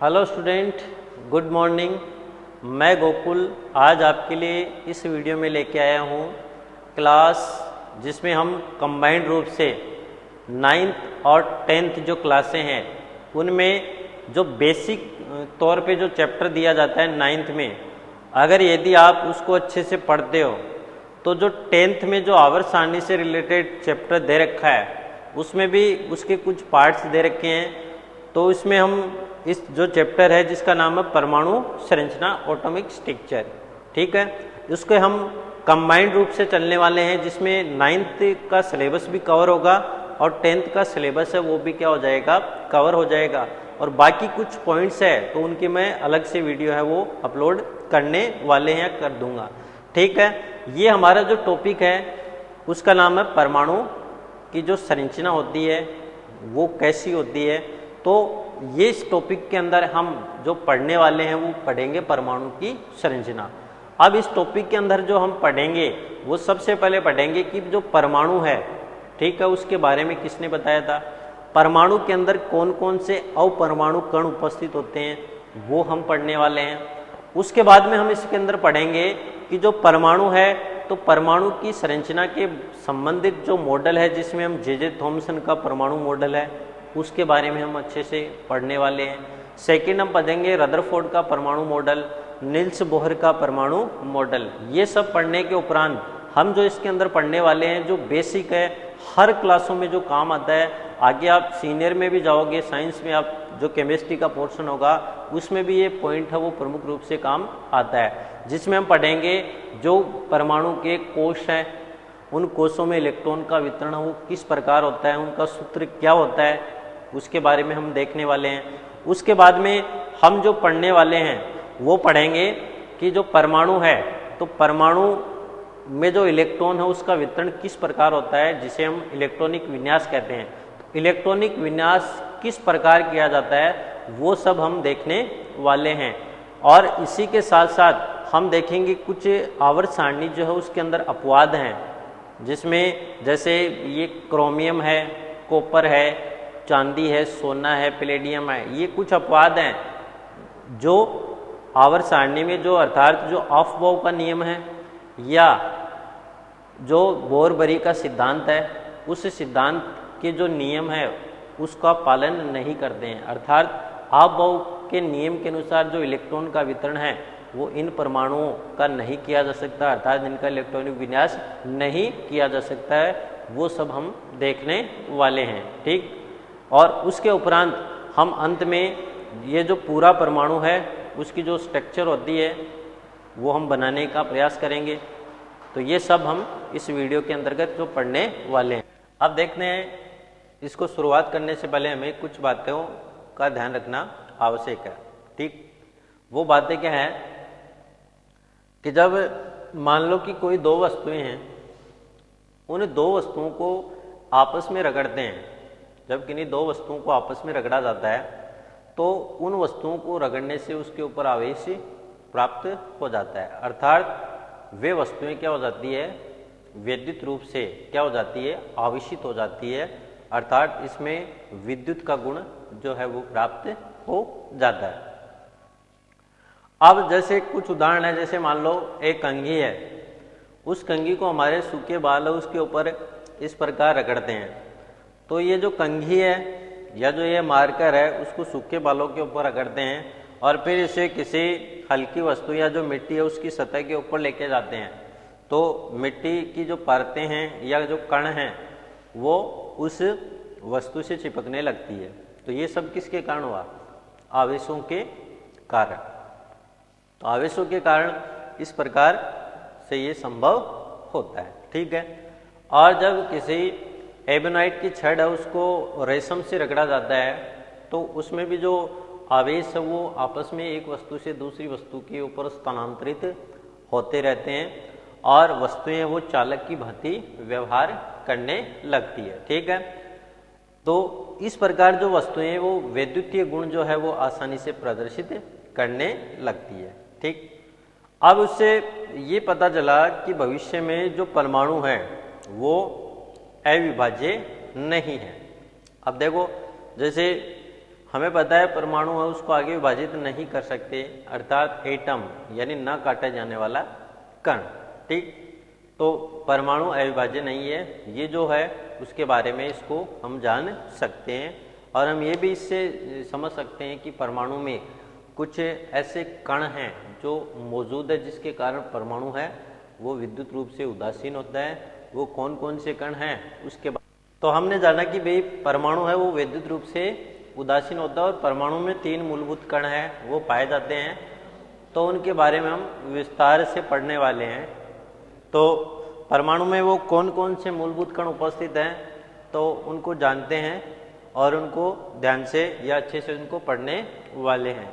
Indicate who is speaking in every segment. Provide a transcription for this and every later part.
Speaker 1: Hello student, good morning. मैं गोकुल आज आपके लिए इस वीडियो में लेके आया हूँ क्लास जिसमें हम कंबाइंड रूप से 9th और 10th जो क्लासें हैं उनमें जो बेसिक तौर पे जो चैप्टर दिया जाता है 9th में, अगर यदि आप उसको अच्छे से पढ़ते हो तो जो 10th में जो आवर्त सारणी से रिलेटेड चैप्टर दे रखा है उसमें भी उसके कुछ पार्ट्स दे रखे हैं। तो इसमें हम इस जो चैप्टर है जिसका नाम है परमाणु संरचना एटॉमिक स्ट्रक्चर, ठीक है, उसके हम कंबाइंड रूप से चलने वाले हैं जिसमें 9th का सिलेबस भी कवर होगा और 10th का सिलेबस है वो भी क्या हो जाएगा, कवर हो जाएगा। और बाकी कुछ पॉइंट्स है तो उनकी मैं अलग से वीडियो है वो अपलोड करने वाले हैं, कर दूंगा, ठीक है। ये हमारा जो टॉपिक है उसका नाम है परमाणु की जो संरचना होती है वो कैसी होती है। तो ये इस टॉपिक के अंदर हम जो पढ़ने वाले हैं वो पढ़ेंगे परमाणु की संरचना। अब इस टॉपिक के अंदर जो हम पढ़ेंगे वो सबसे पहले पढ़ेंगे कि जो परमाणु है, ठीक है, उसके बारे में किसने बताया था, परमाणु के अंदर कौन कौन से अपरमाणु कण उपस्थित होते हैं वो हम पढ़ने वाले हैं। उसके बाद में हम इसके अंदर पढ़ेंगे कि जो परमाणु है तो परमाणु की संरचना के संबंधित जो मॉडल है जिसमें हम जे थॉमसन का परमाणु मॉडल है उसके बारे में हम अच्छे से पढ़ने वाले हैं। सेकंड हम पढ़ेंगे रदरफोर्ड का परमाणु मॉडल, नील्स बोहर का परमाणु मॉडल। ये सब पढ़ने के उपरांत हम जो इसके अंदर पढ़ने वाले हैं जो बेसिक है हर क्लासों में जो काम आता है, आगे आप सीनियर में भी जाओगे, साइंस में आप जो केमिस्ट्री का पोर्शन होगा उसमें भी ये पॉइंट है वो प्रमुख रूप से काम आता है, जिसमें हम पढ़ेंगे जो परमाणु के कोश हैं उन कोशों में इलेक्ट्रॉन का वितरण वो किस प्रकार होता है, उनका सूत्र क्या होता है, उसके बारे में हम देखने वाले हैं। उसके बाद में हम जो पढ़ने वाले हैं वो पढ़ेंगे कि जो परमाणु है तो परमाणु में जो इलेक्ट्रॉन है उसका वितरण किस प्रकार होता है जिसे हम इलेक्ट्रॉनिक विन्यास कहते हैं। इलेक्ट्रॉनिक विन्यास किस प्रकार किया जाता है वो सब हम देखने वाले हैं। और इसी के साथ साथ हम देखेंगे कुछ आवर्त सारणी जो है उसके अंदर अपवाद हैं, जिसमें जैसे ये क्रोमियम है, कॉपर है, चांदी है, सोना है, प्लेडियम है, ये कुछ अपवाद हैं जो आवर्त सारणी में जो अर्थात जो अफबाउ का नियम है या जो बोर-बरी का सिद्धांत है उस सिद्धांत के जो नियम है उसका पालन नहीं करते हैं। अर्थात अफबाउ के नियम के अनुसार जो इलेक्ट्रॉन का वितरण है वो इन परमाणुओं का नहीं किया जा सकता, अर्थात इनका इलेक्ट्रॉनिक विन्यास नहीं किया जा सकता है, वो सब हम देखने वाले हैं, ठीक। और उसके उपरांत हम अंत में ये जो पूरा परमाणु है उसकी जो स्ट्रक्चर होती है वो हम बनाने का प्रयास करेंगे। तो ये सब हम इस वीडियो के अंतर्गत जो पढ़ने वाले हैं। अब देखते हैं, इसको शुरुआत करने से पहले हमें कुछ बातों का ध्यान रखना आवश्यक है, ठीक। वो बातें क्या हैं कि जब मान लो कि कोई दो वस्तुएं हैं, उन दो वस्तुओं को आपस में रगड़ते हैं, जब किन्हीं दो वस्तुओं को आपस में रगड़ा जाता है तो उन वस्तुओं को रगड़ने से उसके ऊपर आवेश प्राप्त हो जाता है, अर्थात वे वस्तुएं क्या हो जाती है, वैद्युत रूप से क्या हो जाती है, आवेशित हो जाती है, अर्थात इसमें विद्युत का गुण जो है वो प्राप्त हो जाता है। अब जैसे कुछ उदाहरण है, जैसे मान लो एक कंघी है, उस कंघी को हमारे सूखे बाल है उसके ऊपर इस प्रकार रगड़ते हैं, तो ये जो कंघी है या जो ये मार्कर है उसको सूखे बालों के ऊपर रगड़ते हैं और फिर इसे किसी हल्की वस्तु या जो मिट्टी है उसकी सतह के ऊपर लेके जाते हैं, तो मिट्टी की जो परतें हैं या जो कण हैं वो उस वस्तु से चिपकने लगती है। तो ये सब किसके कारण हुआ, आवेशों के कारण। तो आवेशों के कारण इस प्रकार से ये संभव होता है, ठीक है। और जब किसी एबोनाइट की छड़ है उसको रेशम से रगड़ा जाता है तो उसमें भी जो आवेश है वो आपस में एक वस्तु से दूसरी वस्तु के ऊपर स्थानांतरित होते रहते हैं और वस्तुएं वो चालक की भांति व्यवहार करने लगती है, ठीक है। तो इस प्रकार जो वस्तुएं वो वैद्युतीय गुण जो है वो आसानी से प्रदर्शित करने लगती है, ठीक। अब उससे ये पता चला कि भविष्य में जो परमाणु है वो अविभाज्य नहीं है। अब देखो, जैसे हमें पता है परमाणु है उसको आगे विभाजित नहीं कर सकते, अर्थात एटम यानी न काटा जाने वाला कण। ठीक, तो परमाणु अविभाज्य नहीं है, ये जो है उसके बारे में इसको हम जान सकते हैं। और हम ये भी इससे समझ सकते हैं कि परमाणु में कुछ ऐसे कण हैं जो मौजूद है जिसके कारण परमाणु है वो विद्युत रूप से उदासीन होता है। वो कौन कौन से कण हैं उसके बाद तो हमने जाना कि भाई परमाणु है वो विद्युत रूप से उदासीन होता है और परमाणु में 3 मूलभूत कण हैं वो पाए जाते हैं, तो उनके बारे में हम विस्तार से पढ़ने वाले हैं। तो परमाणु में वो कौन कौन से मूलभूत कण उपस्थित हैं तो उनको जानते हैं और उनको ध्यान से या अच्छे से उनको पढ़ने वाले हैं।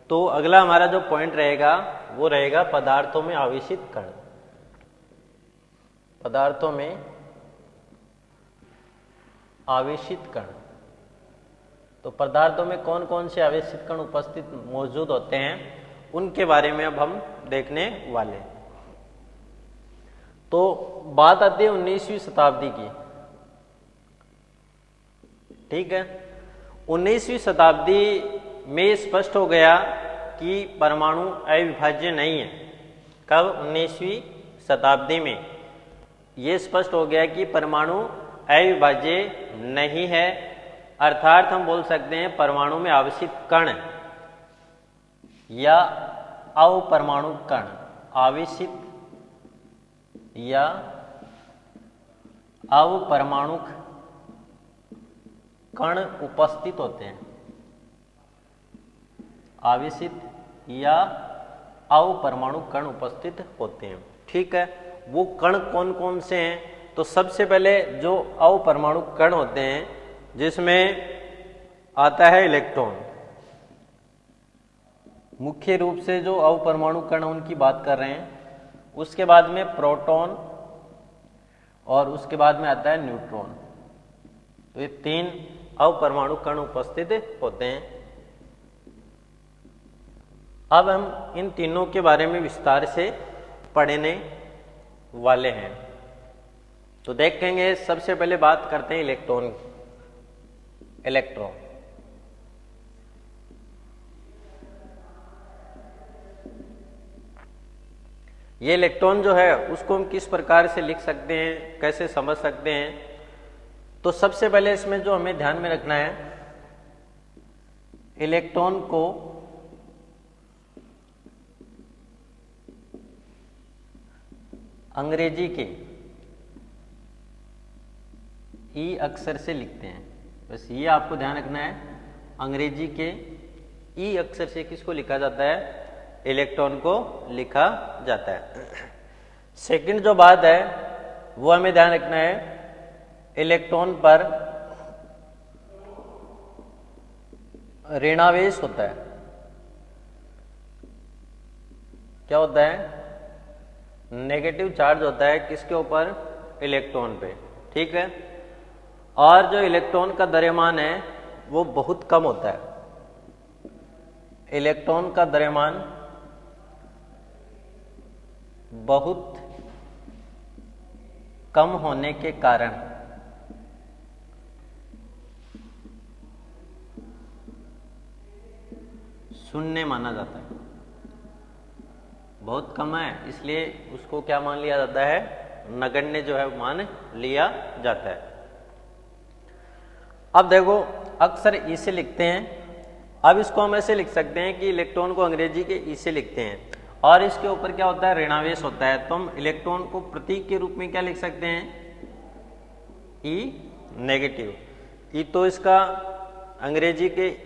Speaker 1: तो अगला हमारा जो पॉइंट रहेगा वो रहेगा पदार्थों में आवेशित कण। पदार्थों में आवेशित कण, तो पदार्थों में कौन कौन से आवेशित कण उपस्थित मौजूद होते हैं उनके बारे में अब हम देखने वाले हैं। तो बात आती है 19वीं शताब्दी की। ठीक है, 19वीं शताब्दी में स्पष्ट हो गया कि परमाणु अविभाज्य नहीं है। कब? 19वीं शताब्दी में ये स्पष्ट हो गया कि परमाणु अविभाज्य नहीं है, अर्थात हम बोल सकते हैं परमाणु में आवेशित कण या अपरमाणु कण, आवेशित या अपरमाणुक कण उपस्थित होते हैं। आवेशित या अपरमाणु कण उपस्थित होते हैं। ठीक है, वो कण कौन कौन से हैं? तो सबसे पहले जो अपरमाणु कण होते हैं जिसमें आता है इलेक्ट्रॉन। मुख्य रूप से जो अपरमाणु कण उनकी बात कर रहे हैं। उसके बाद में प्रोटॉन और उसके बाद में आता है न्यूट्रॉन। तो ये 3 अपरमाणु कण उपस्थित होते हैं। अब हम इन तीनों के बारे में विस्तार से पढ़ने वाले हैं। तो देखेंगे, सबसे पहले बात करते हैं इलेक्ट्रॉन। ये इलेक्ट्रॉन जो है उसको हम किस प्रकार से लिख सकते हैं, कैसे समझ सकते हैं? तो सबसे पहले इसमें जो हमें ध्यान में रखना है, इलेक्ट्रॉन को अंग्रेजी के ई अक्षर से लिखते हैं। बस ये आपको ध्यान रखना है, अंग्रेजी के ई अक्षर से किसको लिखा जाता है? इलेक्ट्रॉन को लिखा जाता है। सेकंड जो बात है वो हमें ध्यान रखना है, इलेक्ट्रॉन पर ऋणावेश होता है। क्या होता है? नेगेटिव चार्ज होता है किसके ऊपर? इलेक्ट्रॉन पे। ठीक है, और जो इलेक्ट्रॉन का द्रव्यमान है वो बहुत कम होता है। इलेक्ट्रॉन का द्रव्यमान बहुत कम होने के कारण शून्य माना जाता है। बहुत कम है इसलिए उसको क्या मान लिया जाता है? नगण्य जो है मान लिया जाता है। अब देखो, अक्सर ई से लिखते हैं। अब इसको हम ऐसे लिख सकते हैं कि इलेक्ट्रॉन को अंग्रेजी के ई से लिखते हैं और इसके ऊपर क्या होता है? ऋणावेश होता है। तो हम इलेक्ट्रॉन को प्रतीक के रूप में क्या लिख सकते हैं? ई नेगेटिव। ई तो इसका अंग्रेजी के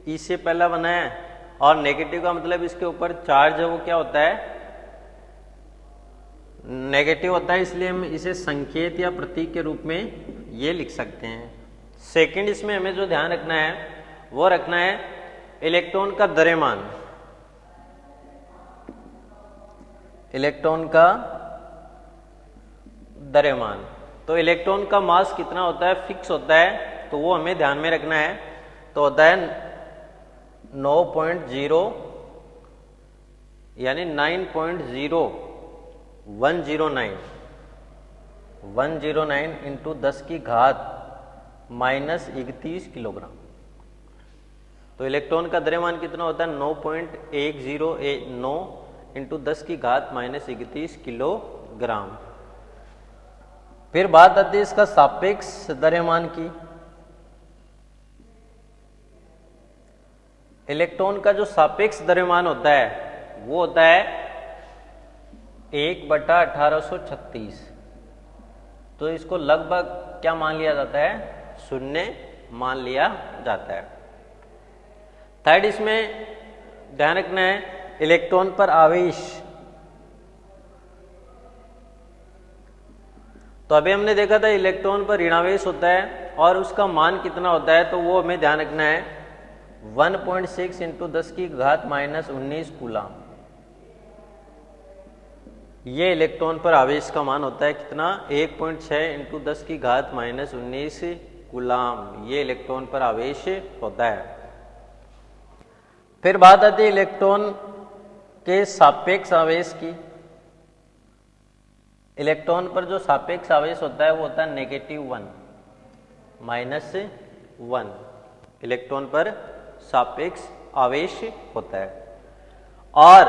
Speaker 1: ई से पहला बना है और नेगेटिव का मतलब इसके ऊपर चार्ज है वो क्या होता है? नेगेटिव होता है, इसलिए हम इसे संकेत या प्रतीक के रूप में ये लिख सकते हैं। सेकंड, इसमें हमें जो ध्यान रखना है वो रखना है इलेक्ट्रॉन का द्रव्यमान। इलेक्ट्रॉन का द्रव्यमान, तो इलेक्ट्रॉन का मास कितना होता है? फिक्स होता है, तो वो हमें ध्यान में रखना है। तो होता है 9.0 यानी 9.0109 इंटू 10 की घात -31 किलोग्राम। तो इलेक्ट्रॉन का द्रव्यमान कितना होता है 9.1009 इंटू 10 की घात माइनस 31 किलोग्राम। फिर बात आती है इसका सापेक्ष द्रव्यमान की। इलेक्ट्रॉन का जो सापेक्ष द्रव्यमान होता है वो होता है 1/1836। तो इसको लगभग क्या मान लिया जाता है, शून्य मान लिया जाता है। थर्ड इसमें ध्यान रखना है इलेक्ट्रॉन पर आवेश। तो अभी हमने देखा था इलेक्ट्रॉन पर ऋणावेश होता है और उसका मान कितना होता है, तो वो हमें ध्यान रखना है 1.6 इंटू 10 की घात माइनस 19 कूलाम। ये इलेक्ट्रॉन पर आवेश का मान होता है कितना, 1.6 इंटू 10 की घात माइनस 19 कूलाम। ये इलेक्ट्रॉन पर आवेश होता है। फिर बात आती है इलेक्ट्रॉन के सापेक्ष आवेश की। इलेक्ट्रॉन पर जो सापेक्ष आवेश होता है वो होता है -1 -1। इलेक्ट्रॉन पर सापेक्ष आवेश होता है। और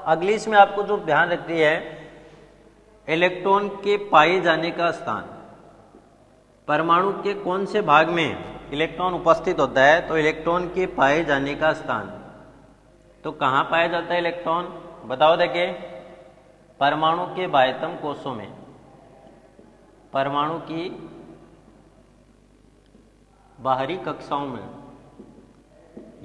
Speaker 1: अगली इसमें आपको जो ध्यान रखती है इलेक्ट्रॉन के पाए जाने का स्थान। परमाणु के कौन से भाग में इलेक्ट्रॉन उपस्थित होता है, तो इलेक्ट्रॉन के पाए जाने का स्थान। तो कहाँ पाया जाता है इलेक्ट्रॉन, बताओ देखिए। परमाणु के बाह्यतम कोशों में, परमाणु की बाहरी कक्षाओं में।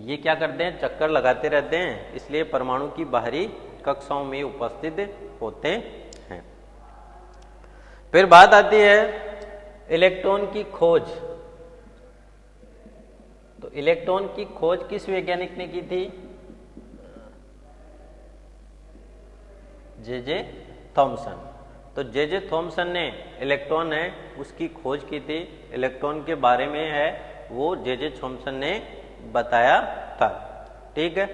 Speaker 1: ये क्या करते हैं, चक्कर लगाते रहते हैं, इसलिए परमाणु की बाहरी कक्षाओं में उपस्थित होते हैं। फिर बात आती है इलेक्ट्रॉन की खोज। तो इलेक्ट्रॉन की खोज किस वैज्ञानिक ने की थी, जे थॉमसन। तो जे थॉमसन ने इलेक्ट्रॉन है उसकी खोज की थी। इलेक्ट्रॉन के बारे में है वो जे थॉमसन ने बताया था। ठीक है,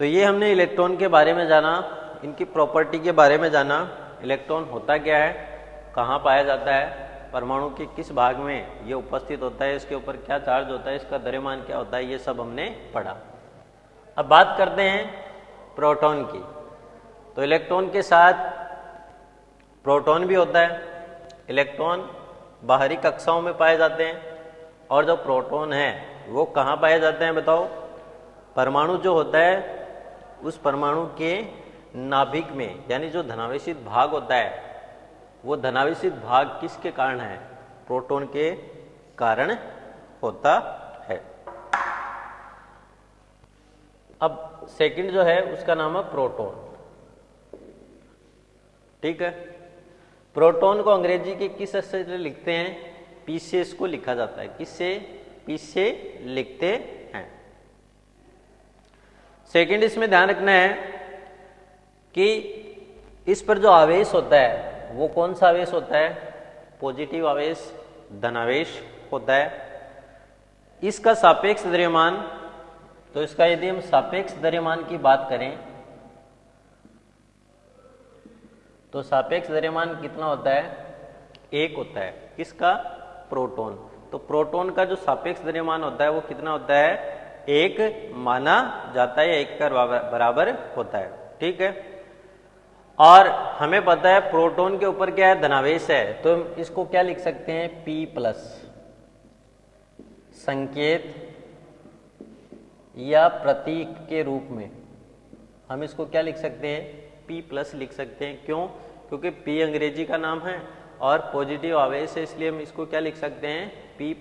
Speaker 1: तो ये हमने इलेक्ट्रॉन के बारे में जाना, इनकी प्रॉपर्टी के बारे में जाना। इलेक्ट्रॉन होता क्या है, कहाँ पाया जाता है, परमाणु के किस भाग में ये उपस्थित होता है, इसके ऊपर क्या चार्ज होता है, इसका द्रव्यमान क्या होता है, ये सब हमने पढ़ा। अब बात करते हैं प्रोटॉन की। तो इलेक्ट्रॉन के साथ प्रोटॉन भी होता है। इलेक्ट्रॉन बाहरी कक्षाओं में पाए जाते हैं और जो प्रोटॉन है वो कहाँ पाए जाते हैं, बताओ। परमाणु जो होता है उस परमाणु के नाभिक में, यानी जो धनावेशित भाग होता है वो धनावेशित भाग किसके कारण है, प्रोटॉन के कारण होता है। अब सेकंड जो है उसका नाम है प्रोटॉन। ठीक है, प्रोटॉन को अंग्रेजी के किस अक्षर से लिखते हैं, पी से इसको लिखा जाता है। किससे, पी से लिखते हैं। सेकंड इसमें ध्यान रखना है कि इस पर जो आवेश होता है वो कौन सा आवेश होता है, पॉजिटिव आवेश, धनावेश होता है। इसका सापेक्ष द्रव्यमान, तो इसका यदि हम सापेक्ष द्रव्यमान की बात करें तो सापेक्ष द्रव्यमान कितना होता है, 1 होता है। किसका, प्रोटॉन। तो प्रोटॉन का जो सापेक्ष द्रव्यमान होता है वो कितना होता है, 1 माना जाता है, 1 का बराबर होता है। ठीक है, और हमें पता है प्रोटॉन के ऊपर क्या है, धनावेश है, तो हम इसको क्या लिख सकते हैं, P+। संकेत या प्रतीक के रूप में हम इसको क्या लिख सकते हैं, P+ लिख सकते हैं। क्यों, क्योंकि P अंग्रेजी का नाम है और पॉजिटिव आवेश है, इसलिए हम इसको क्या लिख सकते हैं, P+।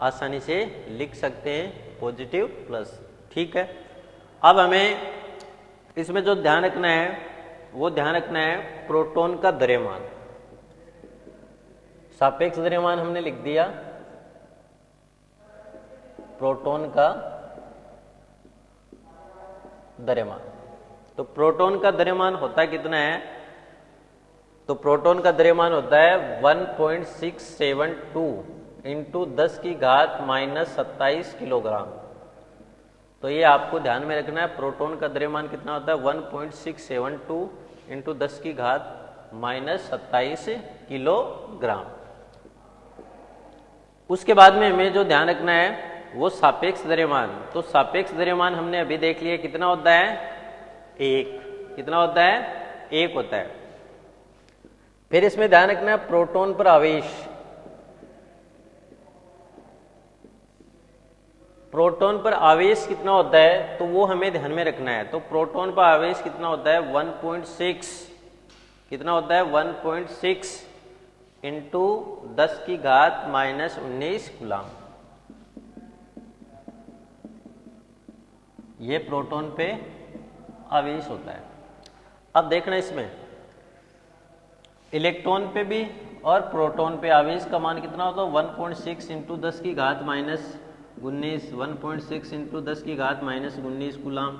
Speaker 1: आसानी से लिख सकते हैं, पॉजिटिव प्लस। ठीक है, अब हमें इसमें जो ध्यान रखना है वो ध्यान रखना है प्रोटॉन का द्रव्यमान। सापेक्ष द्रव्यमान हमने लिख दिया, प्रोटॉन का द्रव्यमान। तो प्रोटॉन का द्रव्यमान होता कितना है, तो प्रोटॉन का द्रव्यमान होता है 1.672 इंटू 10 की घात माइनस 27 किलोग्राम। तो ये आपको ध्यान में रखना है, प्रोटॉन का द्रव्यमान कितना होता है, 1.672 इंटू 10 की घात माइनस 27 किलोग्राम। उसके बाद में हमें जो ध्यान रखना है वो सापेक्ष द्रव्यमान। तो सापेक्ष द्रव्यमान हमने अभी देख लिया कितना होता है, एक। कितना होता है, एक होता है। फिर इसमें ध्यान रखना प्रोटॉन पर आवेश, प्रोटॉन पर आवेश कितना होता है तो वो हमें ध्यान में रखना है। तो प्रोटॉन पर आवेश कितना होता है 1.6, कितना होता है 1.6 इंटू 10 की घात माइनस 19 कूलाम। ये प्रोटॉन पे आवेश होता है। अब देखना इसमें इलेक्ट्रॉन पे भी और प्रोटॉन पे आवेश का मान कितना होता है 1.6 इंटू 10 की घात माइनस 19, 1.6 इंटू 10 की घात माइनस 19 कूलाम।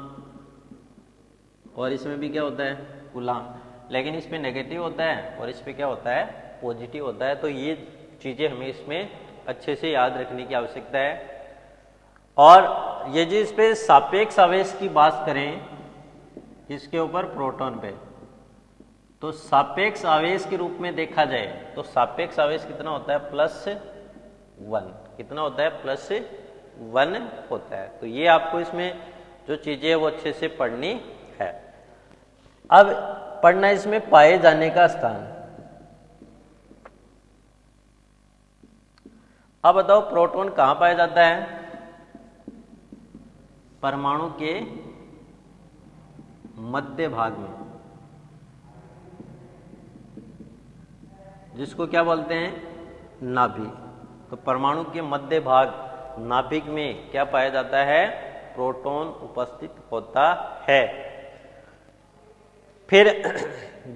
Speaker 1: और इसमें भी क्या होता है कूलाम, लेकिन इसमें नेगेटिव होता है और इस पे क्या होता है पॉजिटिव होता है। तो ये चीज़ें हमें इसमें अच्छे से याद रखने की आवश्यकता है। और ये जिस पे सापेक्ष आवेश की बात करें, इसके ऊपर प्रोटॉन पे, तो सापेक्ष आवेश के रूप में देखा जाए तो सापेक्ष आवेश कितना होता है +1। कितना होता है +1 होता है। तो ये आपको इसमें जो चीजें है वो अच्छे से पढ़नी है। अब पढ़ना इसमें पाए जाने का स्थान। अब बताओ प्रोटॉन कहां पाया जाता है, परमाणु के मध्य भाग में, जिसको क्या बोलते हैं नाभिक। तो परमाणु के मध्य भाग नाभिक में क्या पाया जाता है, प्रोटॉन उपस्थित होता है। फिर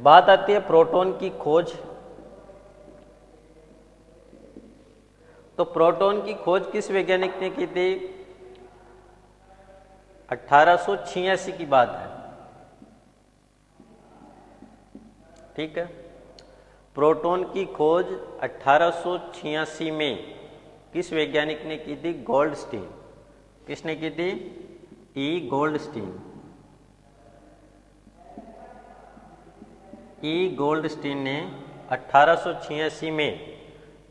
Speaker 1: बात आती है प्रोटॉन की खोज। तो प्रोटॉन की खोज किस वैज्ञानिक ने की थी, 1886 की बात है। ठीक है, प्रोटॉन की खोज 1886 में किस वैज्ञानिक ने की थी, गोल्डस्टीन। किसने की थी, ई गोल्डस्टीन। ई गोल्डस्टीन ने 1886 में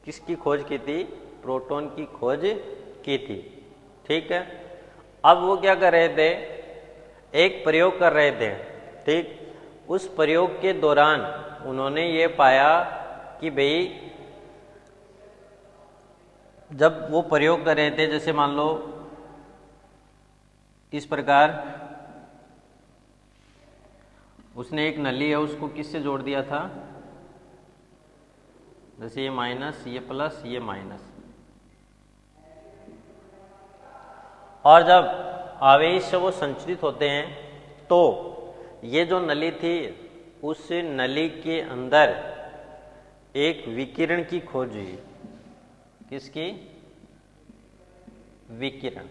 Speaker 1: किसकी खोज की थी, प्रोटॉन की खोज की थी। ठीक है, अब वो क्या कर रहे थे, एक प्रयोग कर रहे थे। ठीक, उस प्रयोग के दौरान उन्होंने ये पाया कि भाई जब वो प्रयोग कर रहे थे, जैसे मान लो इस प्रकार उसने एक नली है उसको किससे जोड़ दिया था, जैसे ये माइनस, ये प्लस, ये माइनस। और जब आवेश वो संचरित होते हैं तो ये जो नली थी उस नली के अंदर एक विकिरण की खोज हुई। किसकी, विकिरण।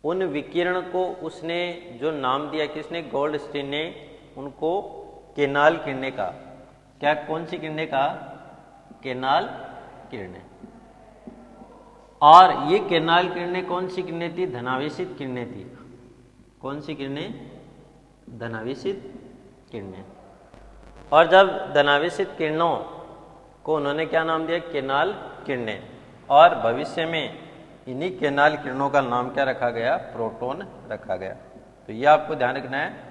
Speaker 1: उन विकिरण को उसने जो नाम दिया, किसने, गोल्डस्टीन ने, उनको केनाल किरणें का। क्या, कौन सी किरणें का, केनाल किरणें। और ये केनाल किरणें कौन सी किरणें थी, धनावेशित किरणें थी। कौन सी किरणें, धनावेशित किरणें। और जब धनावेशित किरणों को उन्होंने क्या नाम दिया, केनाल किरणें। और भविष्य में इन्हीं केनाल किरणों का नाम क्या रखा गया, प्रोटॉन रखा गया। तो ये आपको ध्यान रखना है,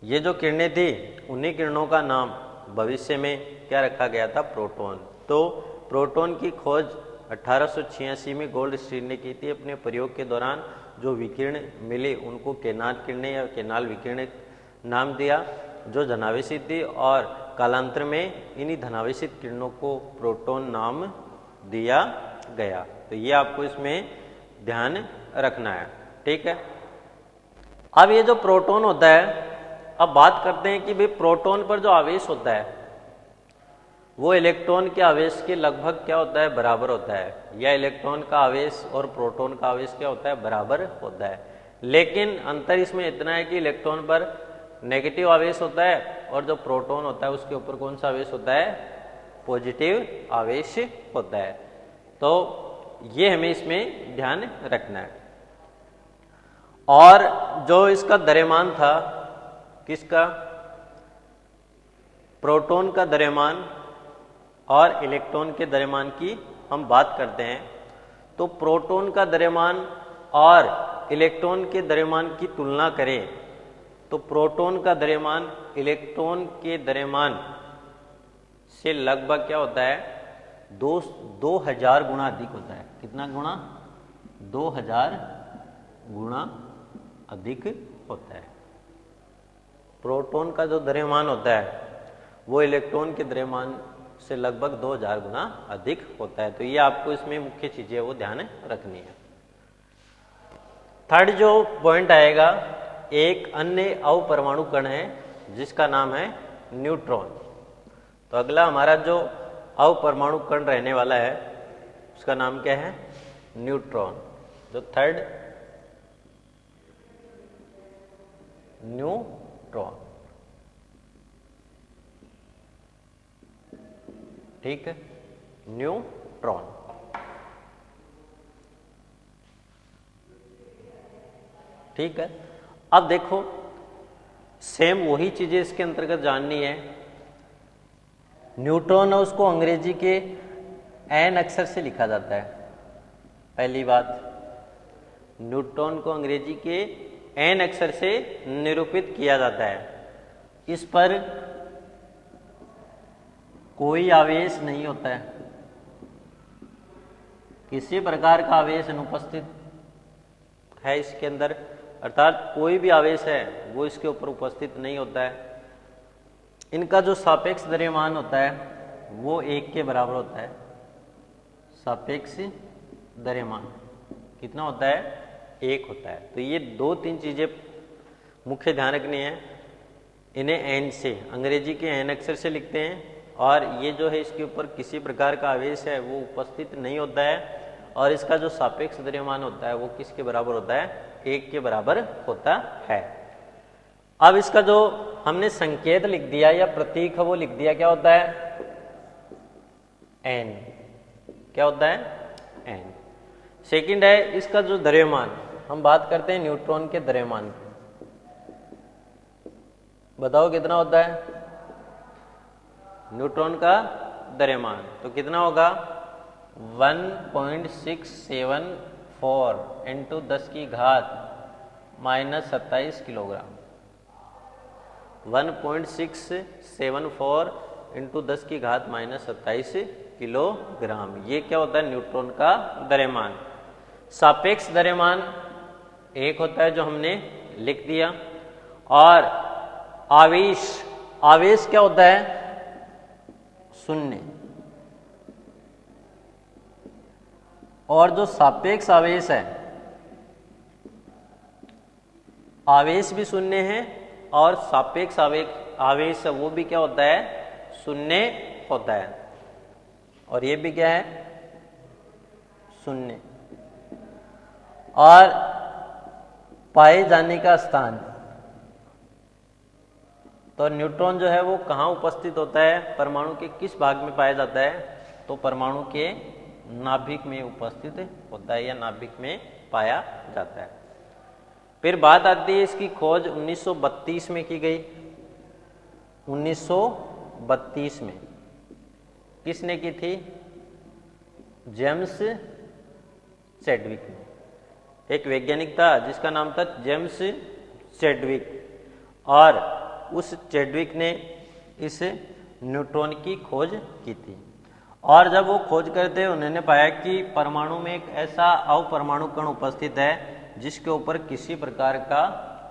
Speaker 1: ये जो किरणें थी उन्हीं किरणों का नाम भविष्य में क्या रखा गया था, प्रोटॉन। तो प्रोटॉन की खोज 1886 में गोल्डस्टीन ने की थी। अपने प्रयोग के दौरान जो विकिरण मिले उनको केनाल किरणें या केनाल विकिरण नाम दिया, जो धनावेशित थी। और कालांतर में इन्हीं धनावेशित किरणों को प्रोटॉन नाम दिया गया। तो ये आपको इसमें ध्यान रखना है। ठीक है, अब ये जो प्रोटॉन होता है, अब बात करते हैं कि भाई प्रोटॉन पर जो आवेश होता है वो इलेक्ट्रॉन के आवेश के लगभग क्या होता है, बराबर होता है। या इलेक्ट्रॉन का आवेश और प्रोटॉन का आवेश क्या होता है, बराबर होता है। लेकिन अंतर इसमें इतना है कि इलेक्ट्रॉन पर नेगेटिव आवेश होता है और जो प्रोटॉन होता है उसके ऊपर कौन सा आवेश होता है, पॉजिटिव आवेश होता है। तो ये हमें इसमें ध्यान रखना है। और जो इसका द्रव्यमान था, किसका, प्रोटॉन का द्रव्यमान और इलेक्ट्रॉन के द्रव्यमान की हम बात करते हैं तो प्रोटॉन का द्रव्यमान और इलेक्ट्रॉन के द्रव्यमान की तुलना करें तो प्रोटॉन का द्रव्यमान इलेक्ट्रॉन के द्रव्यमान से लगभग क्या होता है 2000 गुना अधिक होता है। कितना गुना? 2000 गुना अधिक होता है। प्रोटॉन का जो द्रव्यमान होता है वो इलेक्ट्रॉन के द्रव्यमान से लगभग 2000 गुना अधिक होता है। तो ये आपको इसमें मुख्य चीजें वो ध्यान रखनी है। थर्ड जो पॉइंट आएगा, एक अन्य अपरमाणु कण है जिसका नाम है न्यूट्रॉन। तो अगला हमारा जो अपरमाणु कण रहने वाला है उसका नाम क्या है? न्यूट्रॉन। जो थर्ड न्यूट्रॉन, ठीक है, न्यूट्रॉन। ठीक है, अब देखो सेम वही चीजें इसके अंतर्गत जाननी है। न्यूट्रॉन है उसको अंग्रेजी के एन अक्षर से लिखा जाता है। पहली बात, न्यूट्रॉन को अंग्रेजी के एन अक्षर से निरूपित किया जाता है। इस पर कोई आवेश नहीं होता है, किसी प्रकार का आवेश अनुपस्थित है इसके अंदर, अर्थात कोई भी आवेश है वो इसके ऊपर उपस्थित नहीं होता है। इनका जो सापेक्ष द्रव्यमान होता है वो 1 के बराबर होता है। सापेक्ष द्रव्यमान कितना होता है? 1 होता है। तो ये 2-3 चीजें मुख्य ध्यान रखनी है। इन्हें एन से, अंग्रेजी के एन अक्षर से लिखते हैं और ये जो है इसके ऊपर किसी प्रकार का आवेश है वो उपस्थित नहीं होता है और इसका जो सापेक्ष द्रव्यमान होता है वो किसके बराबर होता है? 1 के बराबर होता है। अब इसका जो हमने संकेत लिख दिया या प्रतीक है वो लिख दिया, क्या होता है? एन। क्या होता है? एन। सेकंड है इसका जो द्रव्यमान, हम बात करते हैं न्यूट्रॉन के द्रव्यमान की। बताओ कितना होता है न्यूट्रॉन का द्रव्यमान? तो कितना होगा? 1.674 इंटू 10 की घात -27 किलोग्राम। 1.674 इंटू 10 की घात -27 किलोग्राम। ये क्या होता है? न्यूट्रॉन का द्रव्यमान। सापेक्ष द्रव्यमान 1 होता है जो हमने लिख दिया। और आवेश, आवेश क्या होता है? 0। और जो सापेक्ष आवेश है, आवेश भी 0 है और सापेक्ष आवेश वो भी क्या होता है? 0 होता है। और ये भी क्या है? 0। और पाए जाने का स्थान, तो न्यूट्रॉन जो है वो कहाँ उपस्थित होता है? परमाणु के किस भाग में पाया जाता है? तो परमाणु के नाभिक में उपस्थित होता है या नाभिक में पाया जाता है। फिर बात आती है इसकी खोज 1932 में की गई। 1932 में किसने की थी? जेम्स चैडविक ने। एक वैज्ञानिक था जिसका नाम था जेम्स चैडविक, और उस चैडविक ने इस न्यूट्रॉन की खोज की थी। और जब वो खोज करते उन्होंने पाया कि परमाणु में एक ऐसा अपरमाणु कण उपस्थित है जिसके ऊपर किसी प्रकार का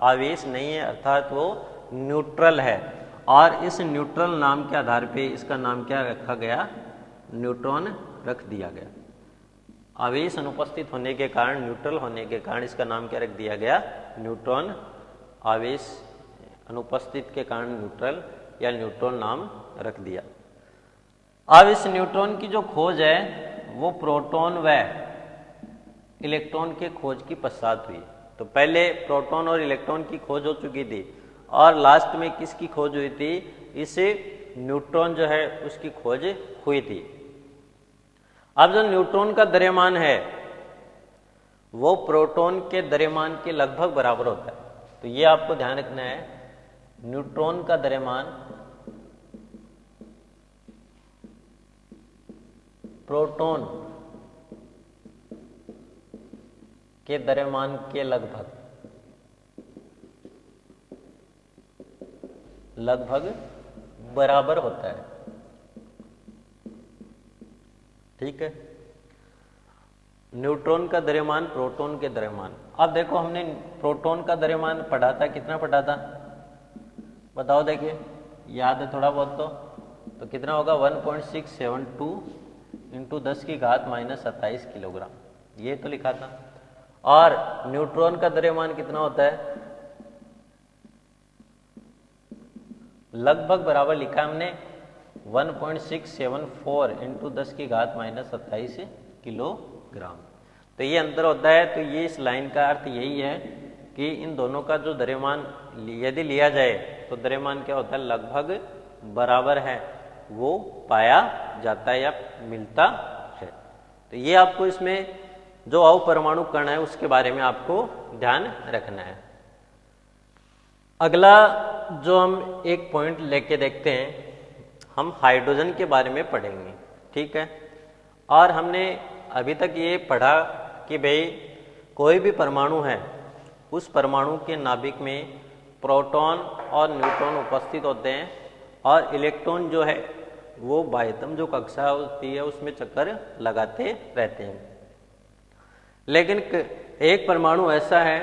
Speaker 1: आवेश नहीं है, अर्थात वो न्यूट्रल है। और इस न्यूट्रल नाम के आधार पे इसका नाम क्या रखा गया? न्यूट्रॉन रख दिया गया। आवेश अनुपस्थित होने के कारण, न्यूट्रल होने के कारण इसका नाम क्या रख दिया गया? न्यूट्रॉन। आवेश अनुपस्थित के कारण न्यूट्रल या न्यूट्रॉन नाम रख दिया। अब इस न्यूट्रॉन की जो खोज है वो प्रोटॉन व इलेक्ट्रॉन के खोज की पश्चात हुई। तो पहले प्रोटॉन और इलेक्ट्रॉन की खोज हो चुकी थी और लास्ट में किसकी खोज हुई थी? इस न्यूट्रॉन जो है उसकी खोज हुई थी। अब जो न्यूट्रॉन का द्रव्यमान है वो प्रोटॉन के द्रव्यमान के लगभग बराबर होता है। तो ये आपको ध्यान रखना है, न्यूट्रॉन का द्रव्यमान प्रोटॉन के द्रव्यमान के लगभग बराबर होता है। ठीक है, न्यूट्रॉन का द्रव्यमान प्रोटॉन के द्रव्यमान। अब देखो हमने प्रोटॉन का द्रव्यमान पढ़ा था, कितना पढ़ा था बताओ, देखिए याद है थोड़ा बहुत तो कितना होगा 1.672 इंटू 10 की घात -27 किलोग्राम, ये तो लिखा था। और न्यूट्रॉन का द्रव्यमान कितना होता है, लगभग बराबर लिखा हमने 1.674 इंटू 10 की घात -27 किलोग्राम। तो ये अंतर होता है। तो ये इस लाइन का अर्थ यही है कि इन दोनों का जो द्रव्यमान यदि लिया जाए तो द्रव्यमान क्या होता है, लगभग बराबर है, वो पाया जाता है या मिलता है। तो ये आपको इसमें जो अपरमाणु कण है उसके बारे में आपको ध्यान रखना है। अगला जो हम एक पॉइंट लेके देखते हैं, हम हाइड्रोजन के बारे में पढ़ेंगे। ठीक है, और हमने अभी तक ये पढ़ा कि भाई कोई भी परमाणु है, उस परमाणु के नाभिक में प्रोटॉन और न्यूट्रॉन उपस्थित होते हैं और इलेक्ट्रॉन जो है वो बाह्यतम जो कक्षा होती है उसमें चक्कर लगाते रहते हैं। लेकिन एक परमाणु ऐसा है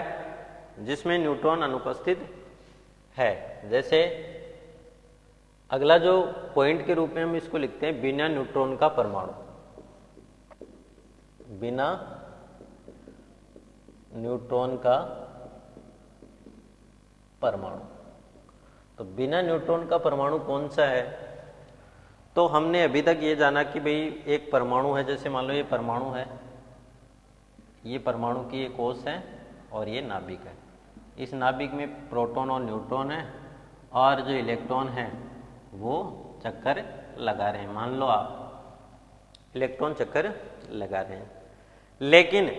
Speaker 1: जिसमें न्यूट्रॉन अनुपस्थित है। जैसे अगला जो पॉइंट के रूप में हम इसको लिखते हैं बिना न्यूट्रॉन का परमाणु, बिना न्यूट्रॉन का परमाणु। तो बिना न्यूट्रॉन का परमाणु कौन सा है, तो हमने अभी तक ये जाना कि भाई एक परमाणु है, जैसे मान लो ये परमाणु है, ये परमाणु की एक कोश है और ये नाभिक है। इस नाभिक में प्रोटॉन और न्यूट्रॉन है और जो इलेक्ट्रॉन है वो चक्कर लगा रहे हैं। मान लो आप इलेक्ट्रॉन चक्कर लगा रहे हैं। लेकिन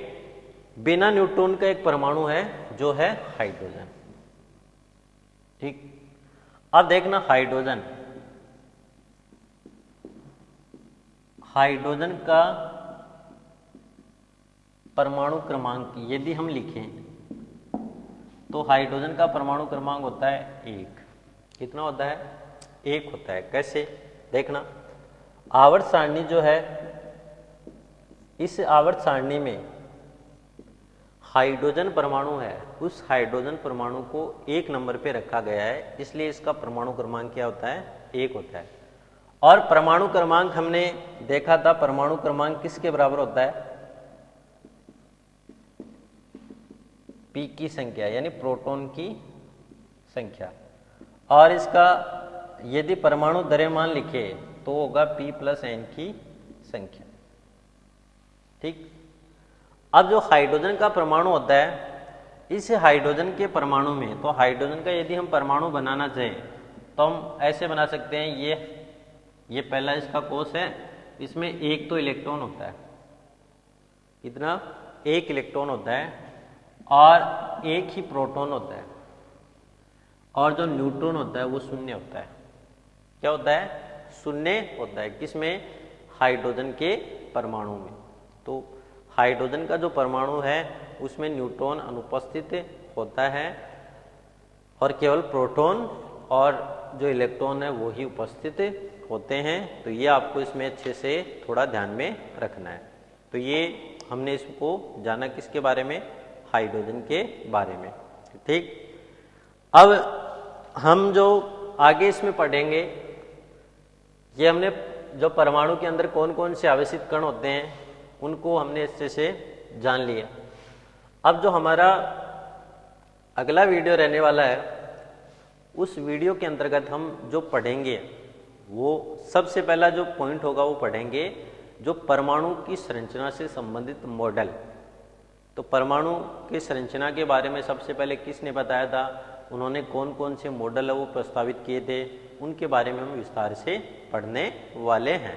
Speaker 1: बिना न्यूट्रॉन का एक परमाणु है जो है हाइड्रोजन। ठीक, अब देखना हाइड्रोजन का परमाणु क्रमांक यदि हम लिखें तो हाइड्रोजन का परमाणु क्रमांक होता है 1। कितना होता है, 1 होता है। कैसे देखना, आवर्त सारणी जो है, इस आवर्त सारणी में हाइड्रोजन परमाणु है, उस हाइड्रोजन परमाणु को 1 नंबर पे रखा गया है, इसलिए इसका परमाणु क्रमांक क्या होता है, 1 होता है। और परमाणु क्रमांक हमने देखा था, परमाणु क्रमांक किसके बराबर होता है, P की संख्या यानी प्रोटॉन की संख्या। और इसका यदि परमाणु द्रव्यमान लिखे तो होगा P + N की संख्या। ठीक, अब जो हाइड्रोजन का परमाणु होता है, इस हाइड्रोजन के परमाणु में, तो हाइड्रोजन का यदि हम परमाणु बनाना चाहें तो हम ऐसे बना सकते हैं, ये पहला इसका कोश है, इसमें एक तो इलेक्ट्रॉन होता है, कितना, 1 इलेक्ट्रॉन होता है और 1 ही प्रोटॉन होता है, और जो न्यूट्रॉन होता है वो 0 होता है। क्या होता है, 0 होता है। किसमें, हाइड्रोजन के परमाणु में। तो हाइड्रोजन का जो परमाणु है उसमें न्यूट्रॉन अनुपस्थित होता है और केवल प्रोटॉन और जो इलेक्ट्रॉन है वो ही उपस्थित होते हैं। तो ये आपको इसमें अच्छे से थोड़ा ध्यान में रखना है। तो ये हमने इसको जाना किसके बारे में, हाइड्रोजन के बारे में। ठीक, अब हम जो आगे इसमें पढ़ेंगे, ये हमने जो परमाणु के अंदर कौन कौन से आवेशित कण होते हैं उनको हमने अच्छे से जान लिया। अब जो हमारा अगला वीडियो रहने वाला है, उस वीडियो के अंतर्गत हम जो पढ़ेंगे वो सबसे पहला जो पॉइंट होगा वो पढ़ेंगे जो परमाणु की संरचना से संबंधित मॉडल। तो परमाणु की संरचना के बारे में सबसे पहले किसने बताया था, उन्होंने कौन कौन से मॉडल है वो प्रस्तावित किए थे, उनके बारे में हम विस्तार से पढ़ने वाले हैं।